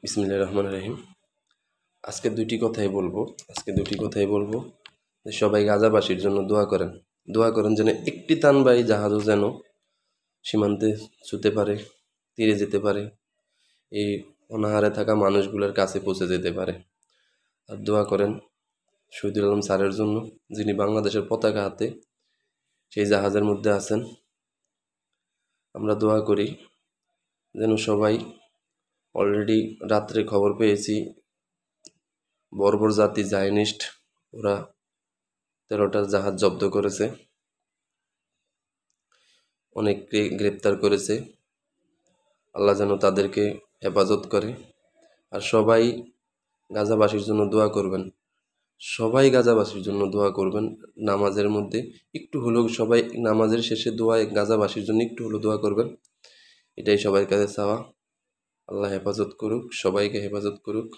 বিসমিল্লাহির রহমানির রহিম। আজকে দুটি কথাই বলবো যে সবাই গাজাবাসীর জন্য দোয়া করেন যেন একটি তানবাহী জাহাজও যেন সীমান্তে ছুঁতে পারে, তীরে যেতে পারে, এই অনাহারে থাকা মানুষগুলোর কাছে পৌঁছে যেতে পারে। আর দোয়া করেন শহীদুল আলম স্যারের জন্য, যিনি বাংলাদেশের পতাকা হাতে সেই জাহাজের মধ্যে আছেন। আমরা দোয়া করি যেন সবাই, অলরেডি রাত্রে খবর পেয়েছি বর্বর জাতি জায়নিস্ট ওরা 13টা জাহাজ জব্দ করেছে, অনেককে গ্রেপ্তার করেছে। আল্লাহ যেন তাদেরকে হেফাজত করে। আর সবাই গাজাবাসীর জন্য দোয়া করবেন, নামাজের মধ্যে একটু হলেও সবাই নামাজের শেষে গাজাবাসীর জন্য একটু হলেও দোয়া করবেন। এটাই সবার কাছে চাওয়া। আল্লাহ হেফাজত করুক, সবাইকে হেফাজত করুক।